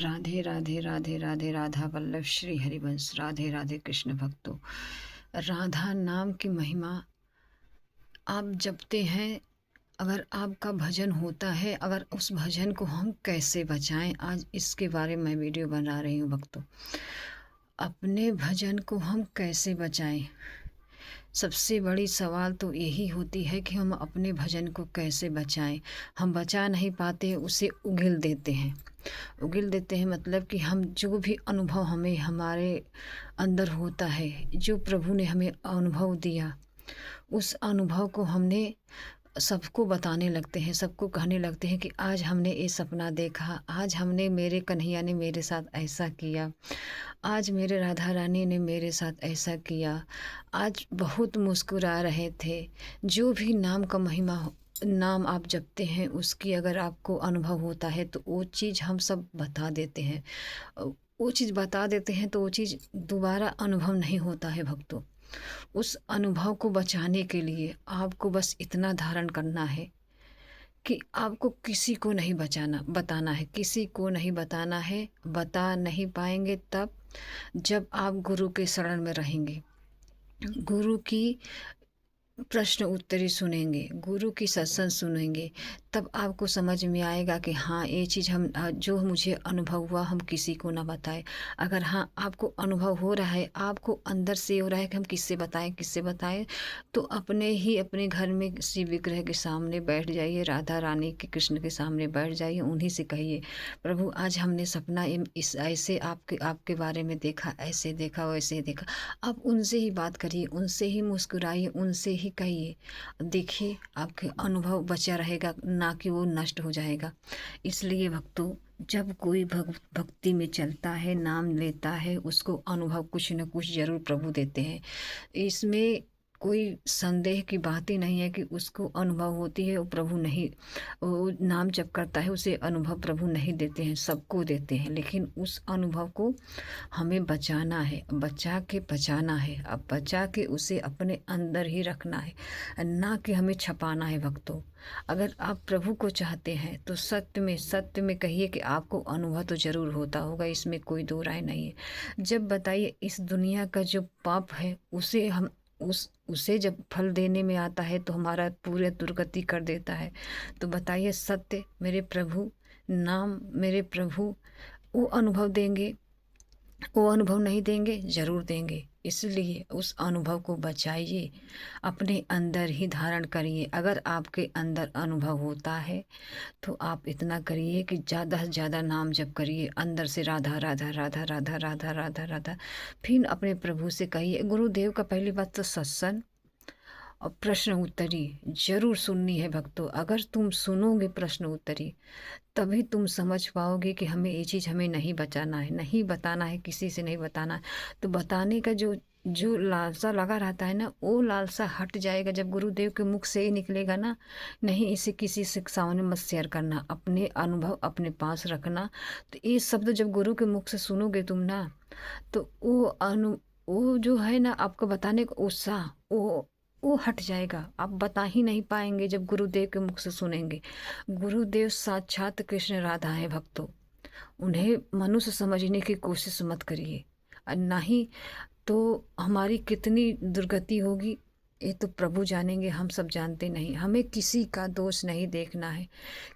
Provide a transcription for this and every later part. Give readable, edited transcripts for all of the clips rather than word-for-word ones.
राधे राधे राधे राधे राधा वल्लभ श्री हरिवंश। राधे राधे कृष्ण भक्तों। राधा नाम की महिमा आप जपते हैं, अगर आपका भजन होता है, अगर उस भजन को हम कैसे बचाएं, आज इसके बारे में वीडियो बना रही हूँ भक्तों। अपने भजन को हम कैसे बचाएं, सबसे बड़ी सवाल तो यही होती है कि हम अपने भजन को कैसे बचाएं। हम बचा नहीं पाते, उसे उगिल देते हैं। उगिल देते हैं मतलब कि हम जो भी अनुभव हमें हमारे अंदर होता है, जो प्रभु ने हमें अनुभव दिया, उस अनुभव को हमने सबको बताने लगते हैं, सबको कहने लगते हैं कि आज हमने ये सपना देखा, आज हमने मेरे कन्हैया ने मेरे साथ ऐसा किया, आज मेरे राधा रानी ने मेरे साथ ऐसा किया, आज बहुत मुस्कुरा रहे थे। जो भी नाम का महिमा नाम आप जपते हैं, उसकी अगर आपको अनुभव होता है तो वो चीज़ हम सब बता देते हैं। वो चीज़ बता देते हैं तो वो चीज़ दोबारा अनुभव नहीं होता है भक्तों। उस अनुभव को बचाने के लिए आपको बस इतना धारण करना है कि आपको किसी को नहीं बताना है, किसी को नहीं बताना है। बता नहीं पाएंगे तब जब आप गुरु के शरण में रहेंगे, गुरु की प्रश्न उत्तरी सुनेंगे, गुरु की सत्संग सुनेंगे, तब आपको समझ में आएगा कि हाँ, ये चीज़ हम जो मुझे अनुभव हुआ हम किसी को ना बताएं। अगर हाँ आपको अनुभव हो रहा है, आपको अंदर से हो रहा है कि हम किससे बताएं, किससे बताएं, तो अपने ही अपने घर में शिव विग्रह के सामने बैठ जाइए, राधा रानी के कृष्ण के सामने बैठ जाइए, उन्हीं से कहिए, प्रभु आज हमने सपना इस ऐसे आपके आपके बारे में देखा, ऐसे देखा, वैसे देखा। आप उनसे ही बात करिए, उनसे ही मुस्कुराइए, उनसे ही कहिए। देखिए आपके अनुभव बचा रहेगा, ना कि वो नष्ट हो जाएगा। इसलिए भक्तों, जब कोई भक्ति में चलता है, नाम लेता है, उसको अनुभव कुछ न कुछ जरूर प्रभु देते हैं। इसमें कोई संदेह की बात ही नहीं है कि उसको अनुभव होती है, वो प्रभु नहीं, वो नाम जप करता है, उसे अनुभव प्रभु नहीं देते हैं, सबको देते हैं। लेकिन उस अनुभव को हमें बचाना है, बचा के बचाना है। अब बचा के उसे अपने अंदर ही रखना है, ना कि हमें छपाना है भक्तों। अगर आप प्रभु को चाहते हैं तो सत्य में कहिए कि आपको अनुभव तो जरूर होता होगा, इसमें कोई दो राय नहीं है। जब बताइए इस दुनिया का जो पाप है, उसे हम उसे जब फल देने में आता है तो हमारा पूरे दुर्गति कर देता है। तो बताइए सत्य मेरे प्रभु, नाम मेरे प्रभु वो अनुभव देंगे, वो अनुभव नहीं देंगे? जरूर देंगे। इसलिए उस अनुभव को बचाइए, अपने अंदर ही धारण करिए। अगर आपके अंदर अनुभव होता है तो आप इतना करिए कि ज़्यादा से ज़्यादा नाम जप करिए, अंदर से राधा राधा राधा राधा राधा राधा राधा। फिर अपने प्रभु से कहिए। गुरुदेव का पहली बात तो सत्संग और प्रश्न उत्तरी जरूर सुननी है भक्तों। अगर तुम सुनोगे प्रश्न उत्तरी, तभी तुम समझ पाओगे कि हमें ये चीज़ हमें नहीं बचाना है, नहीं बताना है, किसी से नहीं बताना है। तो बताने का जो जो लालसा लगा रहता है ना, वो लालसा हट जाएगा जब गुरुदेव के मुख से ही निकलेगा ना, नहीं इसे किसी से सामने मत शेयर करना, अपने अनुभव अपने पास रखना। तो ये शब्द जब गुरु के मुख से सुनोगे तुम ना, तो वो जो है ना आपको बताने का उत्साह, वो हट जाएगा। आप बता ही नहीं पाएंगे जब गुरुदेव के मुख से सुनेंगे। गुरुदेव साक्षात कृष्ण राधा है भक्तों, उन्हें मनुष्य समझने की कोशिश मत करिए, और ना ही तो हमारी कितनी दुर्गति होगी ये तो प्रभु जानेंगे, हम सब जानते नहीं। हमें किसी का दोष नहीं देखना है,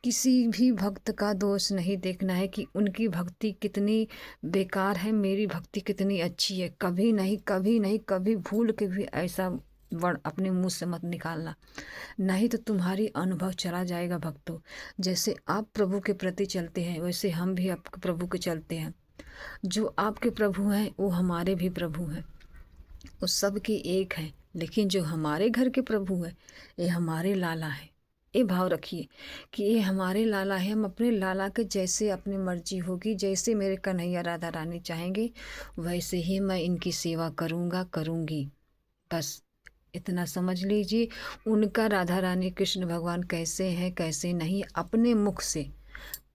किसी भी भक्त का दोष नहीं देखना है कि उनकी भक्ति कितनी बेकार है, मेरी भक्ति कितनी अच्छी है। कभी नहीं, कभी नहीं, कभी भूल के भी ऐसा वर्ड अपने मुंह से मत निकालना, नहीं तो तुम्हारी अनुभव चला जाएगा भक्तों। जैसे आप प्रभु के प्रति चलते हैं, वैसे हम भी आपके प्रभु के चलते हैं। जो आपके प्रभु हैं वो हमारे भी प्रभु हैं, वो सब की एक है। लेकिन जो हमारे घर के प्रभु है, ये हमारे लाला है। ये भाव रखिए कि ये हमारे लाला है, हम अपने लाला के जैसे अपनी मर्जी होगी, जैसे मेरे कन्हैया राधा रानी चाहेंगे वैसे ही मैं इनकी सेवा करूँगा, करूँगी। बस इतना समझ लीजिए। उनका राधा रानी कृष्ण भगवान कैसे हैं कैसे नहीं, अपने मुख से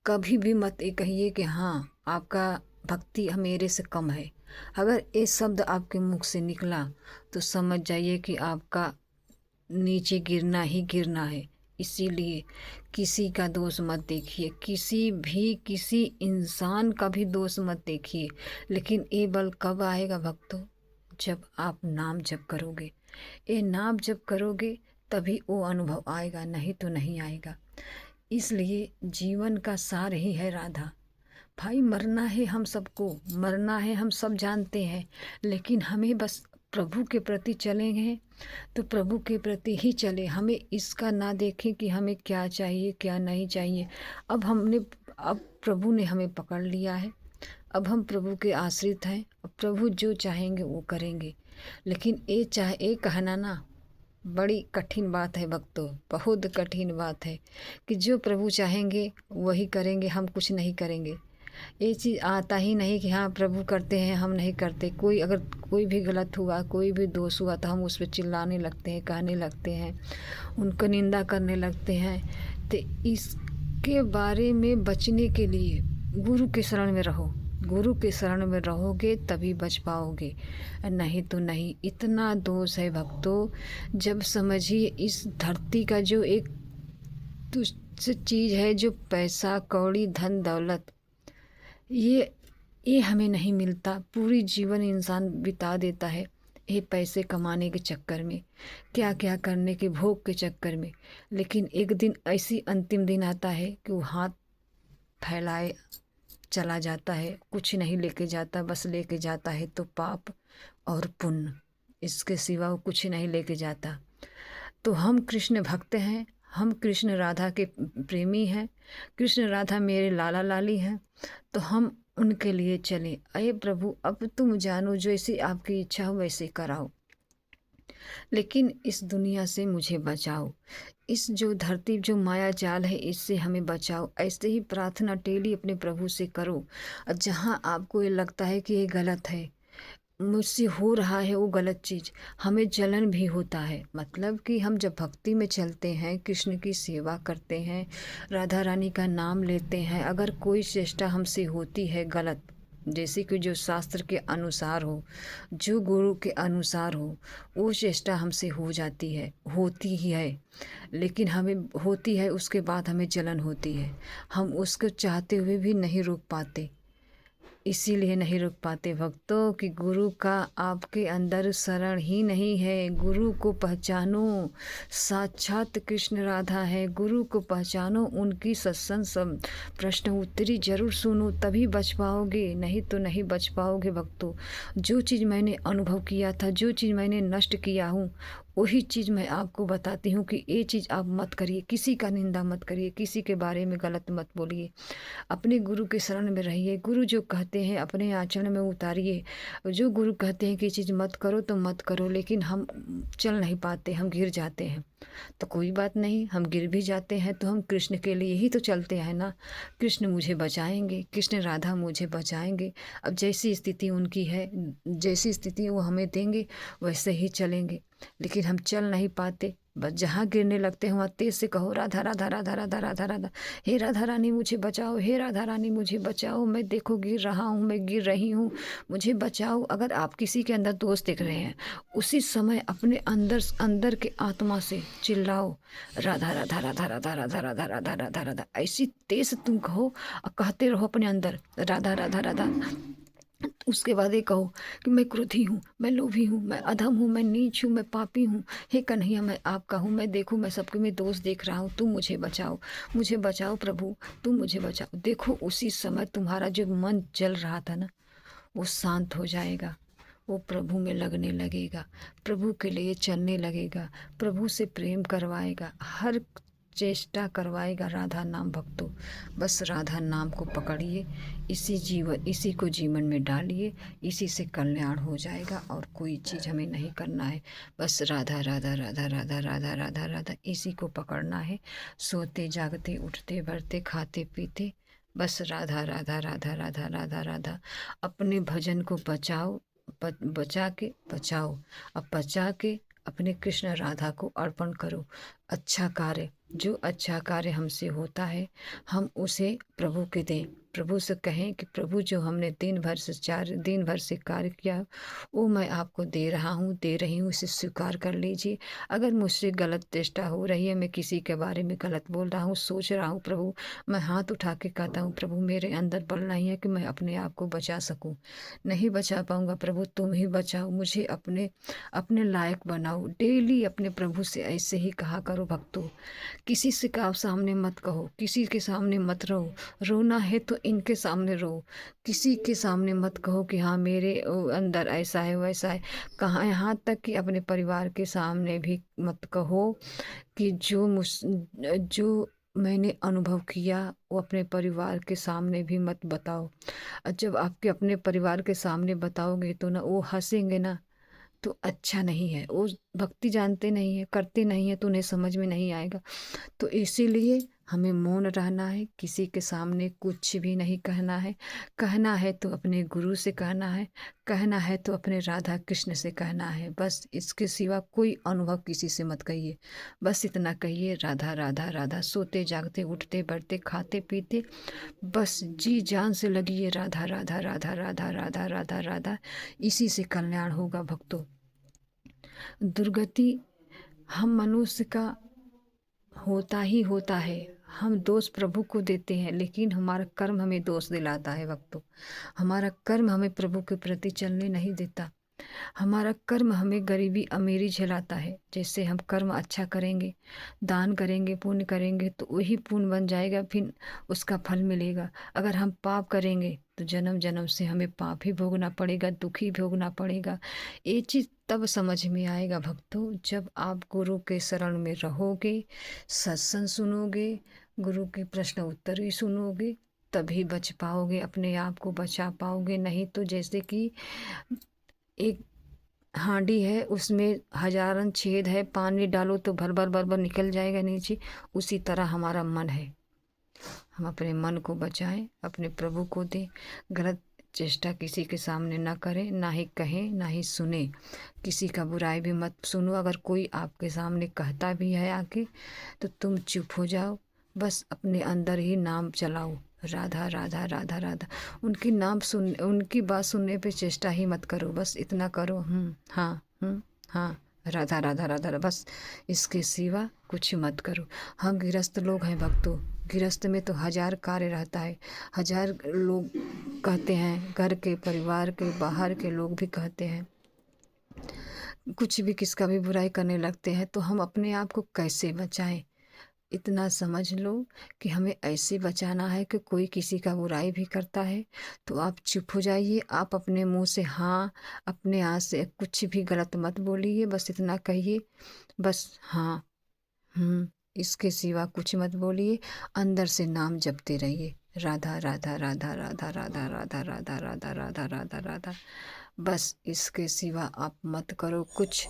कभी भी मत ये कहिए कि हाँ आपका भक्ति मेरे से कम है। अगर ये शब्द आपके मुख से निकला तो समझ जाइए कि आपका नीचे गिरना ही गिरना है। इसीलिए किसी का दोष मत देखिए, किसी इंसान का भी दोष मत देखिए। लेकिन ये बल कब आएगा भक्तों? जब आप नाम जप करोगे। ये नाम जप करोगे तभी वो अनुभव आएगा, नहीं तो नहीं आएगा। इसलिए जीवन का सार ही है राधा। भाई मरना है, हम सबको मरना है, हम सब जानते हैं। लेकिन हमें बस प्रभु के प्रति चलेंगे तो प्रभु के प्रति ही चले। हमें इसका ना देखें कि हमें क्या चाहिए क्या नहीं चाहिए। अब प्रभु ने हमें पकड़ लिया है। अब हम प्रभु के आश्रित हैं। अब प्रभु जो चाहेंगे वो करेंगे। लेकिन ये कहना ना बड़ी कठिन बात है भक्तों, बहुत कठिन बात है कि जो प्रभु चाहेंगे वही करेंगे, हम कुछ नहीं करेंगे। ये चीज़ आता ही नहीं कि हाँ प्रभु करते हैं हम नहीं करते। अगर कोई भी गलत हुआ, कोई भी दोष हुआ तो हम उस पर चिल्लाने लगते हैं, कहने लगते हैं, उनको निंदा करने लगते हैं। तो इसके बारे में बचने के लिए गुरु के शरण में रहो। गुरु के शरण में रहोगे तभी बच पाओगे, नहीं तो नहीं। इतना दोष है भक्तों। जब समझिए इस धरती का जो एक तुच्छ चीज़ है, जो पैसा कौड़ी धन दौलत, ये हमें नहीं मिलता। पूरी जीवन इंसान बिता देता है ये पैसे कमाने के चक्कर में, क्या क्या करने के भोग के चक्कर में। लेकिन एक दिन ऐसी अंतिम दिन आता है कि वो हाथ फैलाए चला जाता है, कुछ नहीं लेके जाता। बस लेके जाता है तो पाप और पुण्य, इसके सिवा वो कुछ नहीं लेके जाता। तो हम कृष्ण भक्त हैं, हम कृष्ण राधा के प्रेमी हैं। कृष्ण राधा मेरे लाला लाली हैं, तो हम उनके लिए चलें। अये प्रभु अब तुम जानो, जैसी आपकी इच्छा हो वैसे कराओ, लेकिन इस दुनिया से मुझे बचाओ। इस जो धरती जो माया जाल है इससे हमें बचाओ। ऐसे ही प्रार्थना डेली अपने प्रभु से करो। और जहाँ आपको ये लगता है कि ये गलत है, मुझसे हो रहा है वो गलत चीज़, हमें जलन भी होता है। मतलब कि हम जब भक्ति में चलते हैं, कृष्ण की सेवा करते हैं, राधा रानी का नाम लेते हैं, अगर कोई चेष्टा हमसे होती है गलत, जैसे कि जो शास्त्र के अनुसार हो, जो गुरु के अनुसार हो, वो चेष्टा हमसे हो जाती है, होती ही है। लेकिन हमें होती है, उसके बाद हमें जलन होती है। हम उसको चाहते हुए भी नहीं रोक पाते। इसीलिए नहीं रुक पाते भक्तों कि गुरु का आपके अंदर शरण ही नहीं है। गुरु को पहचानो, साक्षात कृष्ण राधा है। गुरु को पहचानो, उनकी सत्संग सब प्रश्न उत्तरी जरूर सुनो, तभी बच पाओगे, नहीं तो नहीं बच पाओगे भक्तों। जो चीज़ मैंने अनुभव किया था, जो चीज़ मैंने नष्ट किया हूँ, वही चीज़ मैं आपको बताती हूँ कि ये चीज़ आप मत करिए। किसी का निंदा मत करिए, किसी के बारे में गलत मत बोलिए। अपने गुरु के शरण में रहिए। गुरु जो कहते हैं अपने आचरण में उतारिए। जो गुरु कहते हैं कि चीज़ मत करो तो मत करो, लेकिन हम चल नहीं पाते, हम गिर जाते हैं। तो कोई बात नहीं, हम गिर भी जाते हैं तो हम कृष्ण के लिए ही तो चलते हैं ना। कृष्ण मुझे बचाएंगे, कृष्ण राधा मुझे बचाएंगे। अब जैसी स्थिति उनकी है, जैसी स्थिति वो हमें देंगे वैसे ही चलेंगे। लेकिन हम चल नहीं पाते, बस जहाँ गिरने लगते हैं वहाँ तेज से कहो राधा राधा राधा राधा राधा राधा, हे राधा रानी मुझे बचाओ, हे राधा रानी मुझे बचाओ, मैं देखो गिर रहा हूँ, मैं गिर रही हूँ, मुझे बचाओ। अगर आप किसी के अंदर दोष देख रहे हैं, उसी समय अपने अंदर के आत्मा से चिल्लाओ राधा राधा राधा राधा राधा राधा राधा राधा राधा, ऐसी तेज तुम कहो और कहते रहो अपने अंदर राधा राधा राधा। उसके बाद ये कहो कि मैं क्रोधी हूँ, मैं लोभी हूँ, मैं अधम हूँ, मैं नीच हूँ, मैं पापी हूँ। हे कन्हैया मैं आपका हूँ, मैं देखो मैं सबके में दोष देख रहा हूँ, तुम मुझे बचाओ, मुझे बचाओ प्रभु, तुम मुझे बचाओ। देखो उसी समय तुम्हारा जो मन जल रहा था ना, वो शांत हो जाएगा, वो प्रभु में लगने लगेगा, प्रभु के लिए चलने लगेगा, प्रभु से प्रेम करवाएगा, हर चेष्टा करवाएगा। राधा नाम भक्तों, बस राधा नाम को पकड़िए, इसी को जीवन में डालिए, इसी से कल्याण हो जाएगा। और कोई चीज़ हमें नहीं करना है, बस राधा राधा राधा राधा राधा राधा राधा, इसी को पकड़ना है। सोते जागते उठते बढ़ते खाते पीते, बस राधा राधा राधा राधा राधा राधा। अपने भजन को बचा के बचाओ, अब बचा के अपने कृष्ण राधा को अर्पण करो। अच्छा कार्य, जो अच्छा कार्य हमसे होता है हम उसे प्रभु के दें, प्रभु से कहें कि प्रभु जो हमने दिन भर से कार्य किया वो मैं आपको दे रहा हूँ, दे रही हूँ, इसे स्वीकार कर लीजिए। अगर मुझसे गलत चेष्टा हो रही है, मैं किसी के बारे में गलत बोल रहा हूँ, सोच रहा हूँ प्रभु, मैं हाथ उठा के कहता हूँ प्रभु मेरे अंदर बल नहीं है कि मैं अपने आप को बचा सकूँ। नहीं बचा पाऊँगा प्रभु, तुम ही बचाओ, मुझे अपने अपने लायक बनाओ। डेली अपने प्रभु से ऐसे ही कहा करो भक्तों। किसी से का सामने मत कहो, किसी के सामने मत रहो। रोना है तो इनके सामने रो। किसी के सामने मत कहो कि हाँ मेरे अंदर ऐसा है वैसा है। कहाँ, यहाँ तक कि अपने परिवार के सामने भी मत कहो कि जो मैंने अनुभव किया वो अपने परिवार के सामने भी मत बताओ। और जब आपके अपने परिवार के सामने बताओगे तो ना वो हंसेंगे ना, तो अच्छा नहीं है। वो भक्ति जानते नहीं है, करते नहीं है, तो उन्हें समझ में नहीं आएगा। तो इसीलिए हमें मौन रहना है, किसी के सामने कुछ भी नहीं कहना है। कहना है तो अपने गुरु से कहना है, कहना है तो अपने राधा कृष्ण से कहना है। बस इसके सिवा कोई अनुभव किसी से मत कहिए। बस इतना कहिए राधा राधा राधा, सोते जागते उठते बैठते खाते पीते बस जी जान से लगिए राधा राधा राधा राधा राधा राधा राधा। इसी से कल्याण होगा भक्तों। दुर्गति हम मनुष्य का होता ही होता है। हम दोष प्रभु को देते हैं, लेकिन हमारा कर्म हमें दोष दिलाता है भक्तों। हमारा कर्म हमें प्रभु के प्रति चलने नहीं देता। हमारा कर्म हमें गरीबी अमीरी झेलाता है। जैसे हम कर्म अच्छा करेंगे, दान करेंगे, पुण्य करेंगे तो वही पुण्य बन जाएगा, फिर उसका फल मिलेगा। अगर हम पाप करेंगे तो जन्म जन्म से हमें पाप ही भोगना पड़ेगा, दुख ही भोगना पड़ेगा। ये चीज़ तब समझ में आएगा भक्तों जब आप गुरु के शरण में रहोगे, सत्संग सुनोगे, गुरु के प्रश्न उत्तर ही सुनोगे, तभी बच पाओगे, अपने आप को बचा पाओगे। नहीं तो जैसे कि एक हांडी है, उसमें हजारन छेद है, पानी डालो तो भर भर भर भर निकल जाएगा नीचे। उसी तरह हमारा मन है। हम अपने मन को बचाएं, अपने प्रभु को दें। गलत चेष्टा किसी के सामने ना करें, ना ही कहें, ना ही सुने। किसी का बुराई भी मत सुनो। अगर कोई आपके सामने कहता भी है आके, तो तुम चुप हो जाओ। बस अपने अंदर ही नाम चलाओ, राधा राधा राधा राधा। उनकी बात सुनने पे चेष्टा ही मत करो। बस इतना करो, हाँ, हाँ, राधा राधा राधा राधा, बस इसके सिवा कुछ मत करो। हम गृहस्थ लोग हैं भक्तों। गृहस्थ में तो हजार कार्य रहता है। हजार लोग कहते हैं, घर के, परिवार के, बाहर के लोग भी कहते हैं, कुछ भी किसका भी बुराई करने लगते हैं। तो हम अपने आप को कैसे बचाएं? इतना समझ लो कि हमें ऐसे बचाना है कि कोई किसी का बुराई भी करता है तो आप चुप हो जाइए। आप अपने मुंह से हाँ, अपने यहाँ से कुछ भी गलत मत बोलिए। बस इतना कहिए, बस हाँ, इसके सिवा कुछ मत बोलिए। अंदर से नाम जपते रहिए, राधा राधा राधा राधा राधा राधा राधा राधा राधा राधा राधा। बस इसके सिवा आप मत करो कुछ,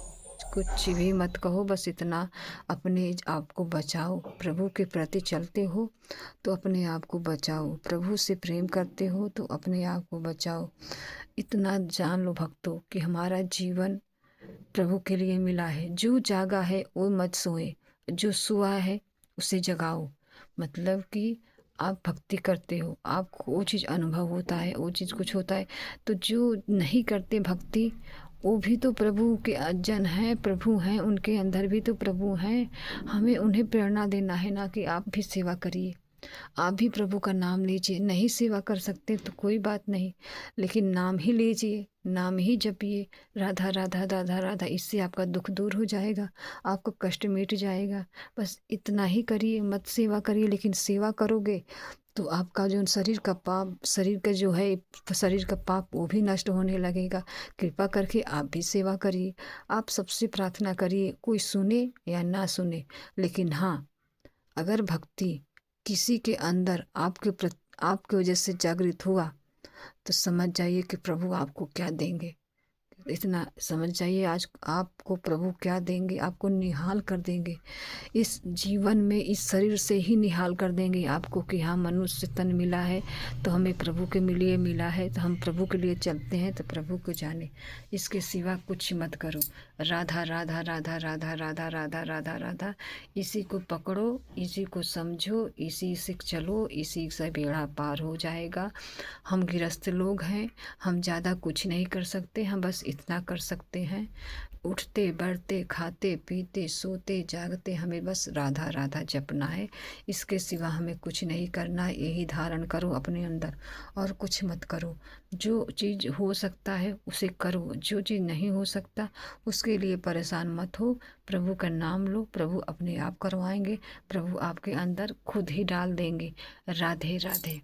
कुछ भी मत कहो। बस इतना अपने आप को बचाओ। प्रभु के प्रति चलते हो तो अपने आप को बचाओ। प्रभु से प्रेम करते हो तो अपने आप को बचाओ। इतना जान लो भक्तों कि हमारा जीवन प्रभु के लिए मिला है। जो जागा है वो मत सोए, जो सोआ है उसे जगाओ। मतलब कि आप भक्ति करते हो, आपको वो चीज़ अनुभव होता है, वो चीज़ कुछ होता है। तो जो नहीं करते भक्ति, वो भी तो प्रभु के जन हैं, प्रभु हैं, उनके अंदर भी तो प्रभु हैं। हमें उन्हें प्रेरणा देना है ना कि आप भी सेवा करिए, आप भी प्रभु का नाम लीजिए। नहीं सेवा कर सकते तो कोई बात नहीं, लेकिन नाम ही लीजिए, नाम ही जपिए, राधा राधा राधा राधा। इससे आपका दुख दूर हो जाएगा, आपका कष्ट मिट जाएगा। बस इतना ही करिए, मत सेवा करिए। लेकिन सेवा करोगे तो आपका जो शरीर का पाप, शरीर का जो है शरीर का पाप, वो भी नष्ट होने लगेगा। कृपा करके आप भी सेवा करिए। आप सबसे प्रार्थना करिए, कोई सुने या ना सुने, लेकिन हाँ, अगर भक्ति किसी के अंदर आपके वजह से जागृत हुआ तो समझ जाइए कि प्रभु आपको क्या देंगे। इतना समझ जाइए, आज आपको प्रभु क्या देंगे, आपको निहाल कर देंगे। इस जीवन में इस शरीर से ही निहाल कर देंगे आपको कि हाँ, मनुष्य तन मिला है तो हमें प्रभु के लिए मिला है, तो हम प्रभु के लिए चलते हैं, तो प्रभु को जाने, इसके सिवा कुछ मत करो। राधा राधा राधा राधा राधा राधा राधा राधा, इसी को पकड़ो, इसी को समझो, इसी से चलो, इसी से बेड़ा पार हो जाएगा। हम गृहस्थ लोग हैं, हम ज़्यादा कुछ नहीं कर सकते, हम बस इतना कर सकते हैं, उठते बैठते खाते पीते सोते जागते हमें बस राधा राधा जपना है। इसके सिवा हमें कुछ नहीं करना। यही धारण करो अपने अंदर और कुछ मत करो। जो चीज़ हो सकता है उसे करो, जो चीज़ नहीं हो सकता उसके लिए परेशान मत हो। प्रभु का नाम लो, प्रभु अपने आप करवाएंगे, प्रभु आपके अंदर खुद ही डाल देंगे। राधे राधे।